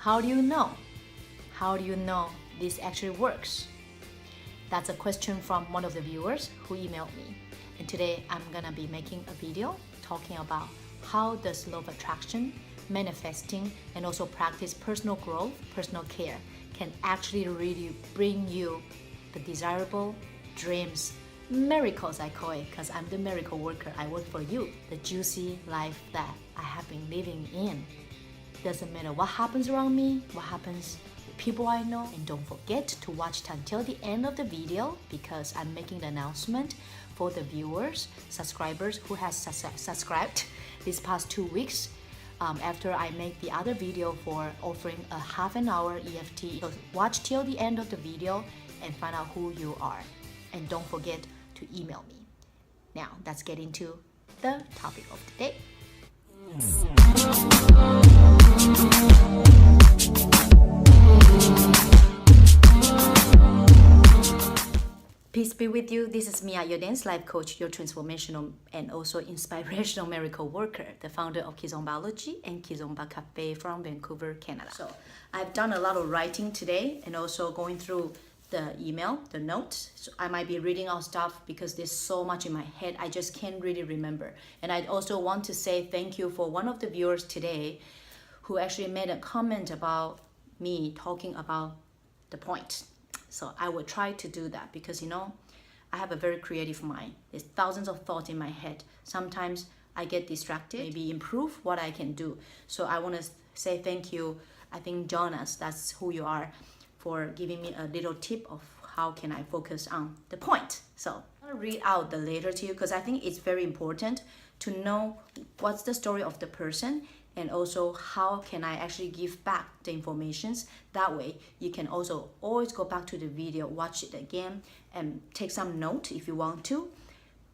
How do you know? How do you know this actually works? That's a question from one of the viewers who emailed me. And today I'm gonna be making a video talking about how does law of attraction, manifesting, and also practice personal growth, personal care can actually really bring you the desirable dreams, miracles I call it, because I'm the miracle worker. I work for you, the juicy life that I have been living in. Doesn't matter what happens around me, what happens with people I know, and don't forget to watch it until the end of the video because I'm making the announcement for the viewers, subscribers who has subscribed these past 2 weeks. After I make the other video for offering a half an hour EFT. So watch till the end of the video and find out who you are. And don't forget to email me. Now, let's get into the topic of the day. Peace be with you. This is Miya, your dance life coach, your transformational and also inspirational miracle worker, the founder of Kizombaology and Kizomba Cafe from Vancouver, Canada. So I've done a lot of writing today and also going through the email, the notes. So I might be reading out stuff because there's so much in my head. I just can't really remember. And I also want to say thank you for one of the viewers today who actually made a comment about me talking about the point. So I will try to do that because, I have a very creative mind. There's thousands of thoughts in my head. Sometimes I get distracted, maybe improve what I can do. So I want to say thank you. I think Jonas, that's who you are, for giving me a little tip of how can I focus on the point. So I'm gonna read out the letter to you because I think it's very important to know what's the story of the person and also how can I actually give back the informations. That way you can also always go back to the video, watch it again and take some note if you want to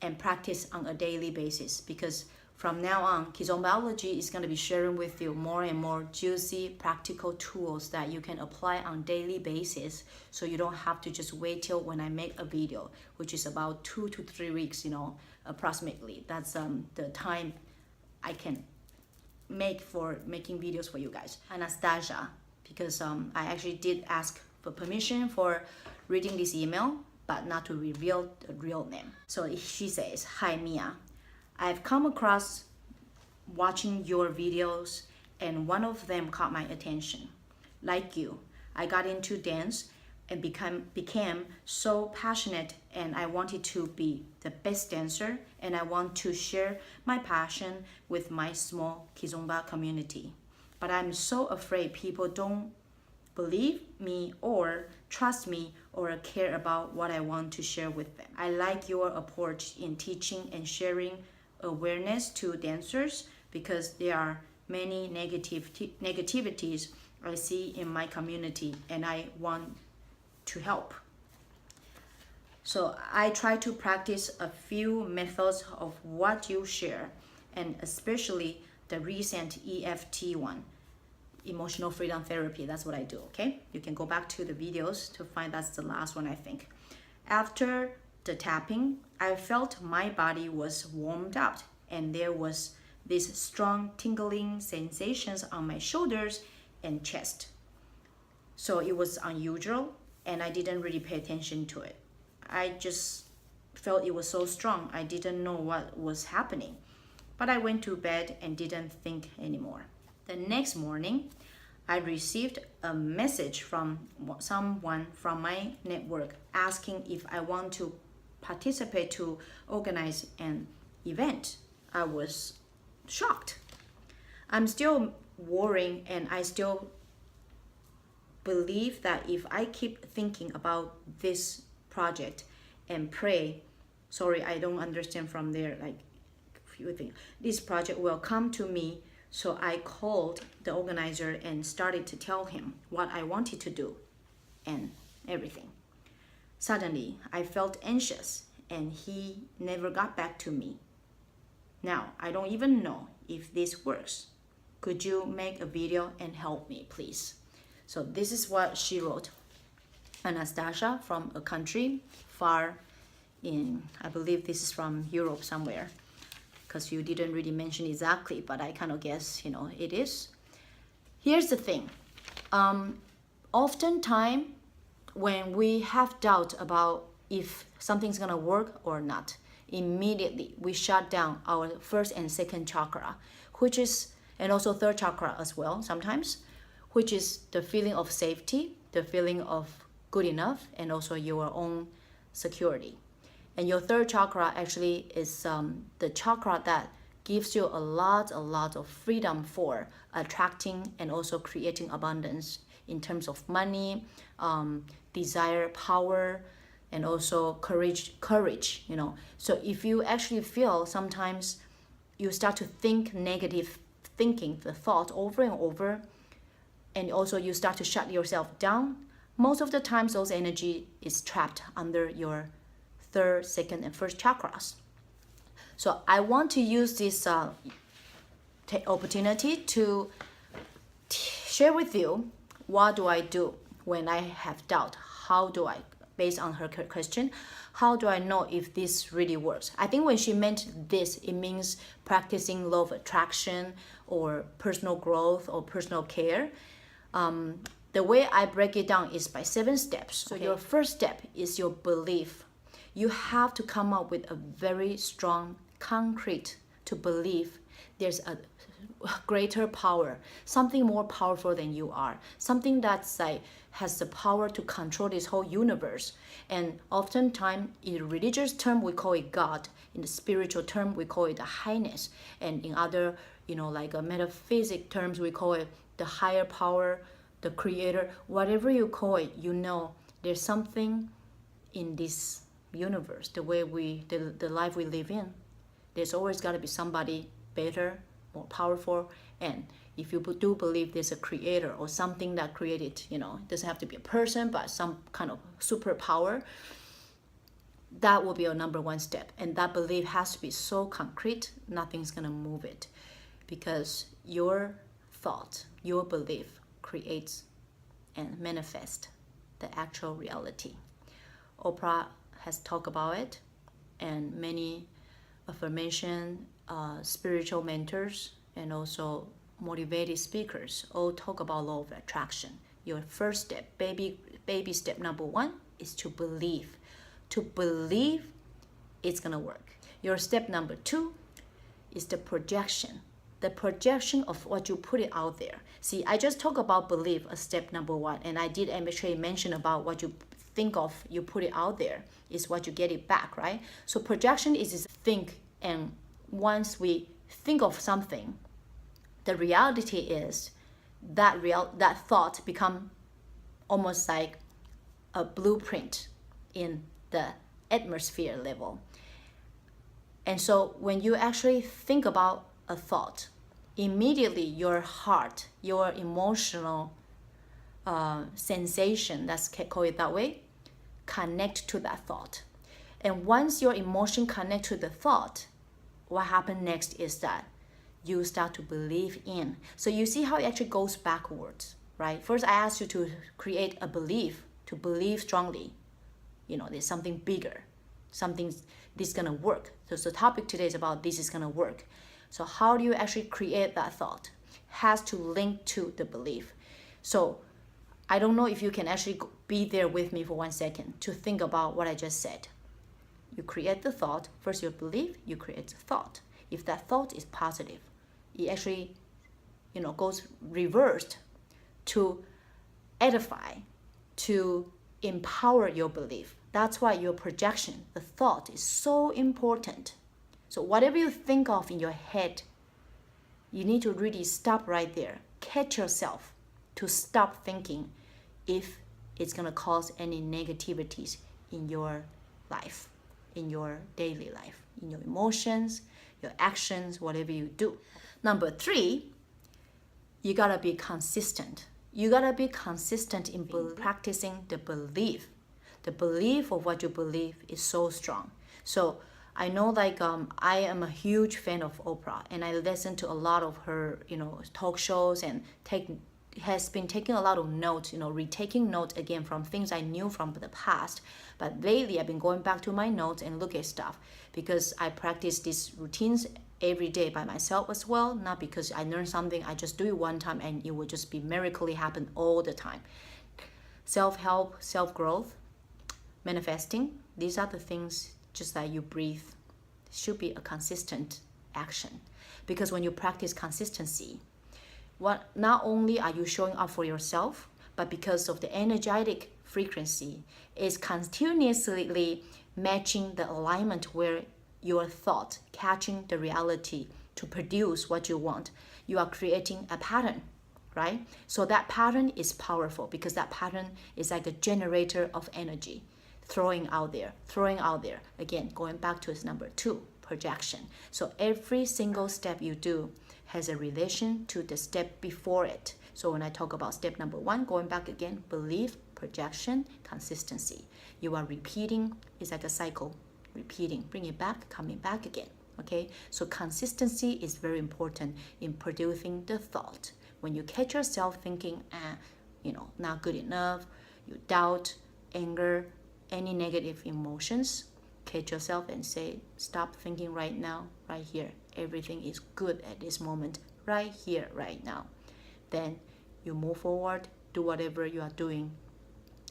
and practice on a daily basis, because from now on, Kizombaology is going to be sharing with you more and more juicy, practical tools that you can apply on daily basis. So you don't have to just wait till when I make a video, which is about 2 to 3 weeks, approximately. That's the time I can make for making videos for you guys. Anastasia, because I actually did ask for permission for reading this email, but not to reveal the real name. So she says, "Hi Miya. I've come across watching your videos and one of them caught my attention. Like you, I got into dance and became so passionate and I wanted to be the best dancer and I want to share my passion with my small Kizomba community. But I'm so afraid people don't believe me or trust me or care about what I want to share with them. I like your approach in teaching and sharing awareness to dancers because there are many negativities I see in my community and I want to help. So I try to practice a few methods of what you share and especially the recent EFT one, emotional freedom therapy. That's what I do, okay? You can go back to the videos to find that's the last one, I think. After the tapping, I felt my body was warmed up and there was this strong tingling sensations on my shoulders and chest. So it was unusual and I didn't really pay attention to it. I just felt it was so strong. I didn't know what was happening. But I went to bed and didn't think anymore. The next morning, I received a message from someone from my network asking if I want to participate to organize an event. I was shocked. I'm still worrying and I still believe that if I keep thinking about this project and pray, sorry, I don't understand from there, like few things, this project will come to me. So I called the organizer and started to tell him what I wanted to do and everything. Suddenly, I felt anxious and he never got back to me. Now, I don't even know if this works. Could you make a video and help me, please? So this is what she wrote. Anastasia from a country far in, I believe this is from Europe somewhere, because you didn't really mention exactly, but I kind of guess, it is. Here's the thing. Oftentimes, when we have doubt about if something's gonna work or not, immediately we shut down our first and second chakra, which is, and also third chakra as well sometimes, which is the feeling of safety, the feeling of good enough, and also your own security. And your third chakra actually is the chakra that gives you a lot of freedom for attracting and also creating abundance in terms of money, desire, power, and also courage, you know. So if you actually feel sometimes you start to think negative thinking, the thought over and over, and also you start to shut yourself down, most of the times those energy is trapped under your third, second, and first chakras. So I want to use this opportunity to share with you what do I do when I have doubt. How do I, based on her question, how do I know if this really works? I think when she meant this, it means practicing law of attraction or personal growth or personal care. The way I break it down is by 7 steps. So your first step is your belief. You have to come up with a very strong, concrete to believe there's a greater power, something more powerful than you are, something that's like has the power to control this whole universe. And oftentimes in religious term we call it God, in the spiritual term we call it the highness, and in other, you know, like a metaphysic terms we call it the higher power, the creator, whatever you call it. You know, there's something in this universe, the way the life we live in, there's always got to be somebody better, more powerful. And if you do believe there's a creator or something that created, you know, it doesn't have to be a person, but some kind of superpower, that will be your number 1 step. And that belief has to be so concrete, nothing's gonna move it, because your thought, your belief creates and manifests the actual reality. Oprah has talked about it, and many affirmation, spiritual mentors, and also motivated speakers all talk about law of attraction. Your first step, baby step number 1 is to believe. To believe it's gonna work. Your step number 2 is the projection. The projection of what you put it out there. See, I just talked about belief as step number 1, and I did actually mention about what you think of, you put it out there, is what you get it back, right? So projection is think, and once we think of something, the reality is that thought become almost like a blueprint in the atmosphere level. And so when you actually think about a thought, immediately your heart, your emotional sensation, let's call it that way, connect to that thought. And once your emotion connect to the thought, what happens next is that you start to believe in. So you see how it actually goes backwards, right? First, I asked you to create a belief, to believe strongly. You know, there's something bigger, something this is gonna work. So the topic today is about this is gonna work. So how do you actually create that thought? Has to link to the belief. So I don't know if you can actually be there with me for 1 second to think about what I just said. You create the thought, first you believe, you create the thought. If that thought is positive, it actually, you know, goes reversed to edify, to empower your belief. That's why your projection, the thought, is so important. So whatever you think of in your head, you need to really stop right there. Catch yourself to stop thinking if it's gonna cause any negativities in your life, in your daily life, in your emotions, your actions, whatever you do. Number 3, you gotta be consistent. You gotta be consistent in practicing the belief. The belief of what you believe is so strong. So I know, like, I am a huge fan of Oprah, and I listen to a lot of her, you know, talk shows and take has been taking a lot of notes, retaking notes again from things I knew from the past. But lately I've been going back to my notes and look at stuff because I practice these routines every day by myself as well, not because I learned something, I just do it one time and it will just be miraculously happen all the time. Self-help, self-growth, manifesting, these are the things just like you breathe. It should be a consistent action, because when you practice consistency, not only are you showing up for yourself, but because of the energetic frequency is continuously matching the alignment where your thought catching the reality to produce what you want, you are creating a pattern, right? So that pattern is powerful because that pattern is like a generator of energy, throwing out there. Again, going back to number 2, projection. So every single step you do has a relation to the step before it. So when I talk about step number 1, going back again, belief, projection, consistency. You are repeating, it's like a cycle, repeating, bring it back, coming back again. Okay, so consistency is very important in producing the thought. When you catch yourself thinking, not good enough, you doubt, anger, any negative emotions, catch yourself and say, stop thinking right now, right here. Everything is good at this moment, right here, right now. Then you move forward, do whatever you are doing,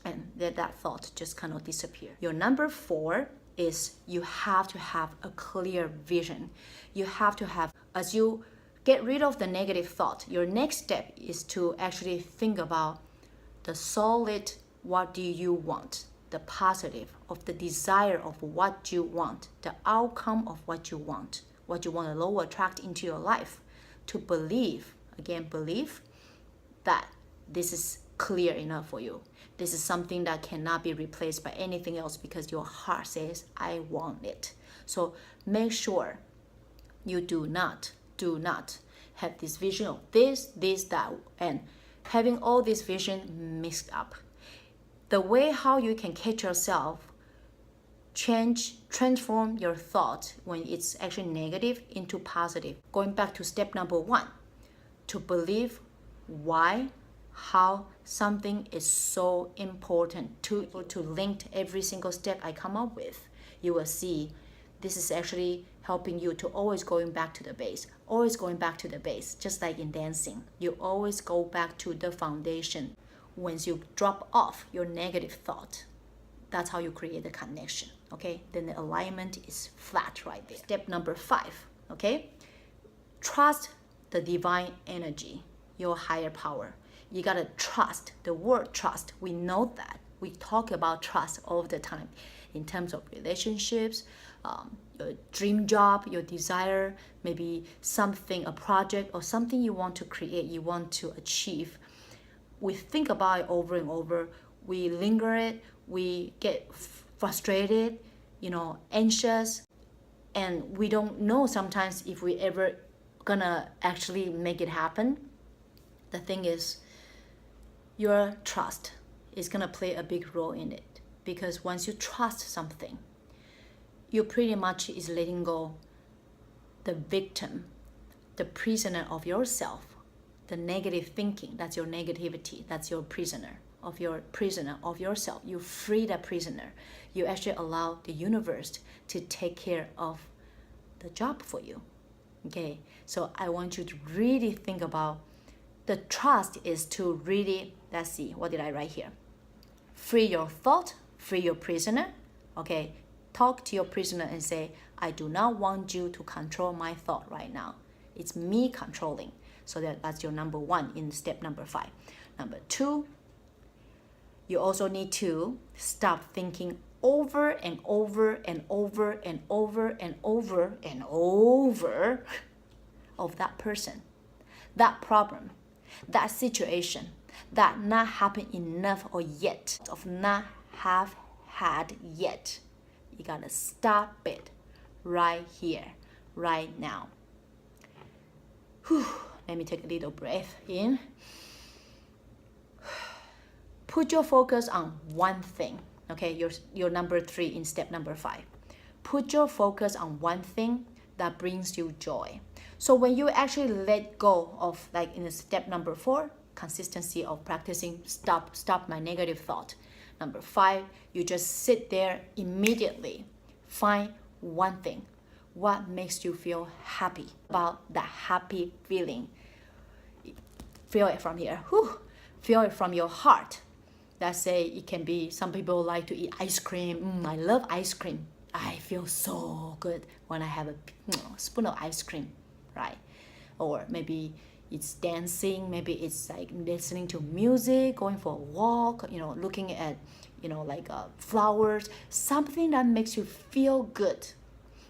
and that thought just cannot disappear. Your number 4 is you have to have a clear vision. You have to have, as you get rid of the negative thought, your next step is to actually think about the solid, what do you want? The positive of the desire of what you want, the outcome of what you want to law attract into your life. To believe that this is clear enough for you. This is something that cannot be replaced by anything else because your heart says, I want it. So make sure you do not have this vision of this, that, and having all this vision mixed up. The way how you can catch yourself, transform your thought when it's actually negative into positive. Going back to step number 1, to believe why, how something is so important to link every single step I come up with. You will see this is actually helping you to always going back to the base, just like in dancing. You always go back to the foundation. Once you drop off your negative thought, that's how you create the connection, okay? Then the alignment is flat right there. Step number 5, okay? Trust the divine energy, your higher power. You gotta trust, the word trust, we know that. We talk about trust all the time in terms of relationships, your dream job, your desire, maybe something, a project or something you want to create, you want to achieve. We think about it over and over, we linger it, we get frustrated, anxious, and we don't know sometimes if we ever gonna actually make it happen. The thing is, your trust is gonna play a big role in it, because once you trust something, you pretty much is letting go the victim, the prisoner of yourself. The negative thinking, that's your negativity, that's your prisoner of yourself. You free the prisoner. You actually allow the universe to take care of the job for you. Okay, so I want you to really think about the trust is to really, let's see, what did I write here? Free your thought, free your prisoner. Okay, talk to your prisoner and say, I do not want you to control my thought right now. It's me controlling. So that's your number 1 in step number 5. Number 2, you also need to stop thinking over and over and over and over and over and over of that person, that problem, that situation, that not happened enough or yet, of not have had yet. You gotta stop it right here, right now. Whew. Let me take a little breath in. Put your focus on one thing. Okay, your number 3 in step number 5. Put your focus on one thing that brings you joy. So when you actually let go of, like in step number 4, consistency of practicing stop my negative thought. Number 5, you just sit there immediately. Find one thing. What makes you feel happy? About that happy feeling. Feel it from here. Whew. Feel it from your heart. Let's say it can be, some people like to eat ice cream. I love ice cream. I feel so good when I have a spoon of ice cream, right? Or maybe it's dancing, maybe it's like listening to music, going for a walk, looking at, flowers, something that makes you feel good.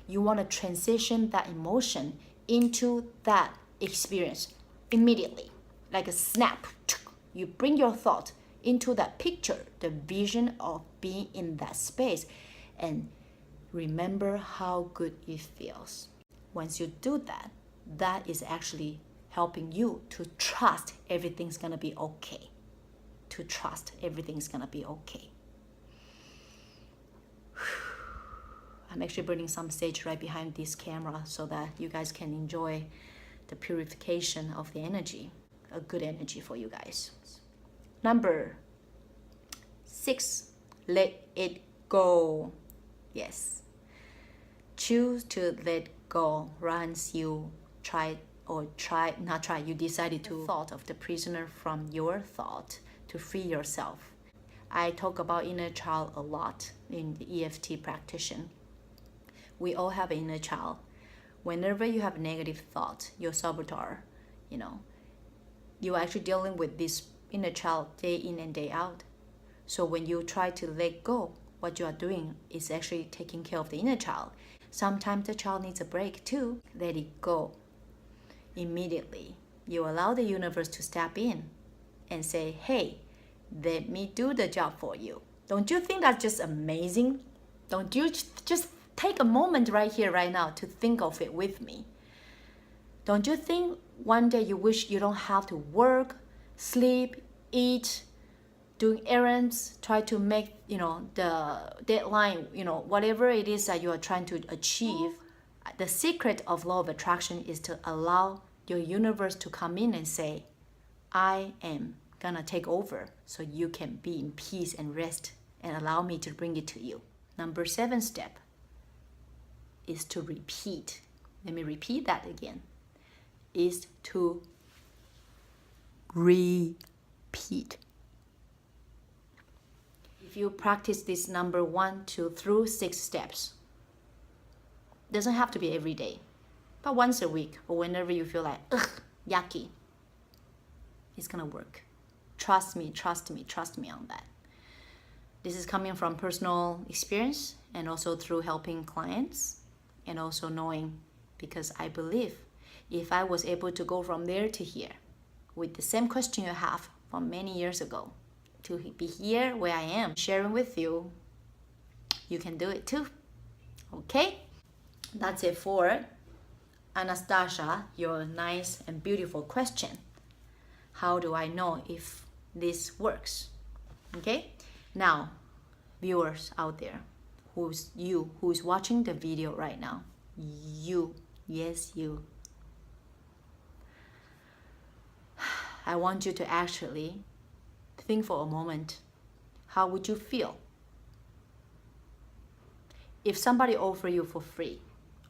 You want to transition that emotion into that experience immediately, like a snap. You bring your thought into that picture, the vision of being in that space, and remember how good it feels. Once you do that, that is actually helping you to trust everything's gonna be okay. To trust everything's gonna be okay. I'm actually burning some sage right behind this camera so that you guys can enjoy the purification of the energy, a good energy for you guys. Number 6, let it go. Yes. Choose to let go once you you decided to thought of the prisoner from your thought to free yourself. I talk about inner child a lot in the EFT practitioner. We all have an inner child. Whenever you have negative thought, your saboteur, you're actually dealing with this inner child day in and day out. So when you try to let go, what you are doing is actually taking care of the inner child. Sometimes the child needs a break too. Let it go. Immediately, you allow the universe to step in and say, hey, let me do the job for you. Don't you think that's just amazing? Don't you just take a moment right here, right now to think of it with me? Don't you think one day you wish you don't have to work, sleep, eat, doing errands, try to make, the deadline, whatever it is that you are trying to achieve? The secret of law of attraction is to allow your universe to come in and say, I am gonna take over so you can be in peace and rest and allow me to bring it to you. Number 7 step is to repeat. Let me repeat that again. Is to repeat. If you practice this number 1, 2 through 6 steps, doesn't have to be every day, but once a week or whenever you feel like, yucky, it's gonna work. Trust me on that. This is coming from personal experience and also through helping clients and also knowing, because I believe if I was able to go from there to here with the same question you have from many years ago to be here where I am sharing with you, you can do it too. Okay? That's it for Anastasia, your nice and beautiful question. How do I know if this works? Okay? Now, viewers out there, who's watching the video right now, yes, you. I want you to actually think for a moment, how would you feel if somebody offered you for free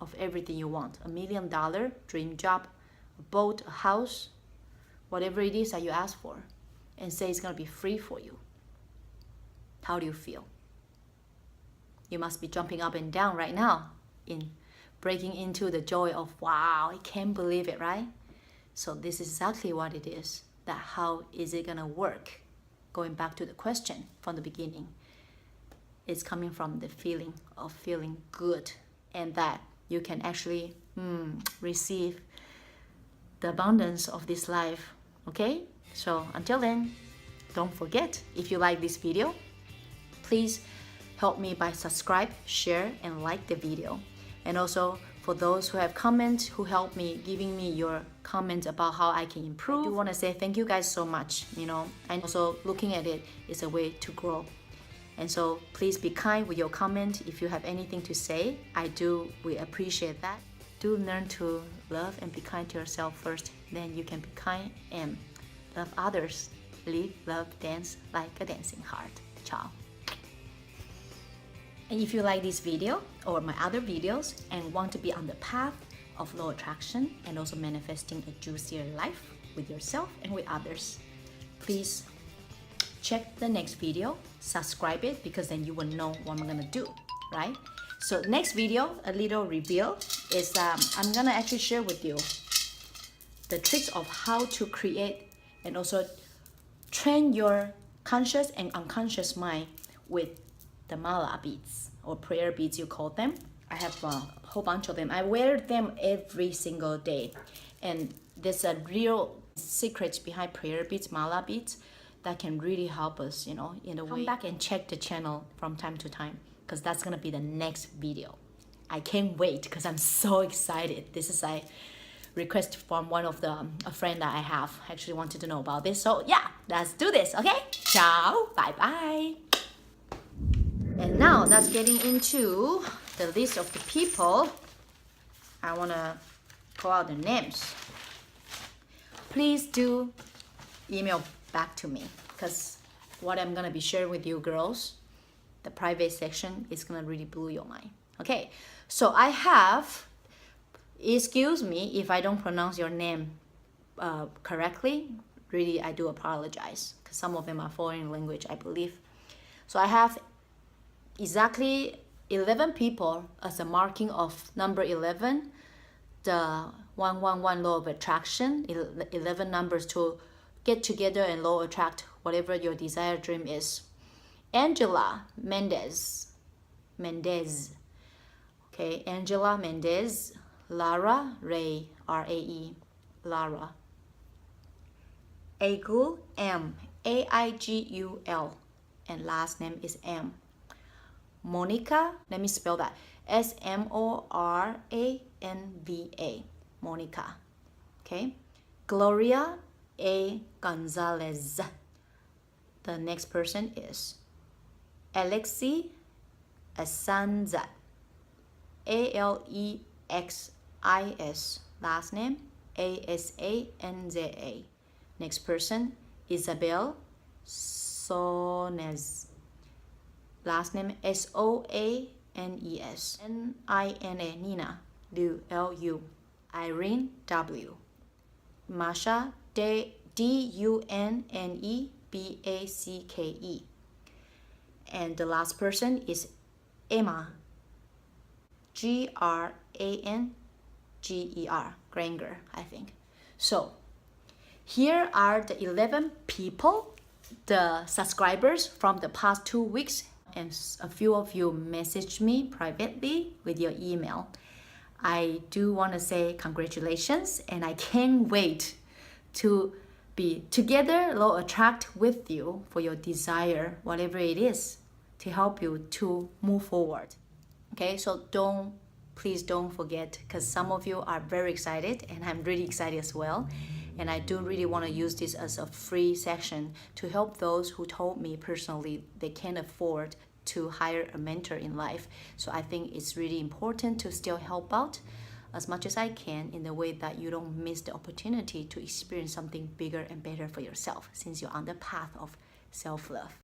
of everything you want, $1 million, dream job, a boat, a house, whatever it is that you ask for, and say it's gonna be free for you? How do you feel? You must be jumping up and down right now, in breaking into the joy of, wow, I can't believe it, right? So this is exactly what it is. That how is it gonna work? Going back to the question from the beginning, it's coming from the feeling of feeling good, and that you can actually receive the abundance of this life. Okay? So until then, don't forget, if you like this video, please help me by subscribe, share, and like the video. And also for those who have comments, who help me, giving me your comments about how I can improve, I do want to say thank you guys so much, and also looking at it is a way to grow. And so please be kind with your comment. If you have anything to say, we appreciate that. Do learn to love and be kind to yourself first, then you can be kind and love others, live, love, dance like a dancing heart. Ciao. And if you like this video or my other videos and want to be on the path of law attraction and also manifesting a juicier life with yourself and with others, please check the next video, subscribe it, because then you will know what I'm gonna do, right? So next video, a little reveal, is I'm gonna actually share with you the tricks of how to create and also train your conscious and unconscious mind with the mala beads or prayer beads, you call them. I have a whole bunch of them. I wear them every single day, and there's a real secret behind prayer beads, mala beads, that can really help us, in a way. Come back and check the channel from time to time, because that's gonna be the next video. I can't wait because I'm so excited. This is a request from one of a friend that I have actually wanted to know about this. So yeah, let's do this, okay? Ciao, bye-bye. And now that's getting into the list of the people. I wanna call out the names. Please do email back to me, because what I'm gonna be sharing with you girls, the private section, is gonna really blow your mind. Okay, so I have, excuse me if I don't pronounce your name correctly, really I do apologize, because some of them are foreign language, I believe. So I have exactly 11 people as a marking of number 11, the 111 law of attraction, 11 numbers to get together and law attract whatever your desired dream is. Angela Mendez, okay, Angela Mendez. Lara Ray, R-A-E, Lara. Aigul, M, A-I-G-U-L, and last name is M. Monica, let me spell that, S-M-O-R-A-N-V-A, Monica, okay. Gloria A. Gonzalez. The next person is Alexi Asanzat, A-L-E-X-I-S, last name A-S-A-N-Z-A. Next person, Isabel Sones, last name S-O-A-N-E-S. N-I-N-A, Nina, Lu, L-U. Irene W. Masha, D-U-N-N-E-B-A-C-K-E. And the last person is Emma, G-R-A-N-G-E-R, Granger, I think. So here are the 11 people, the subscribers from the past 2 weeks, and a few of you messaged me privately with your email. I do want to say congratulations, and I can't wait to be together, law attract with you for your desire, whatever it is, to help you to move forward. Okay, so please don't forget, because some of you are very excited and I'm really excited as well. And I do really want to use this as a free section to help those who told me personally they can't afford to hire a mentor in life. So I think it's really important to still help out as much as I can in the way that you don't miss the opportunity to experience something bigger and better for yourself, since you're on the path of self-love.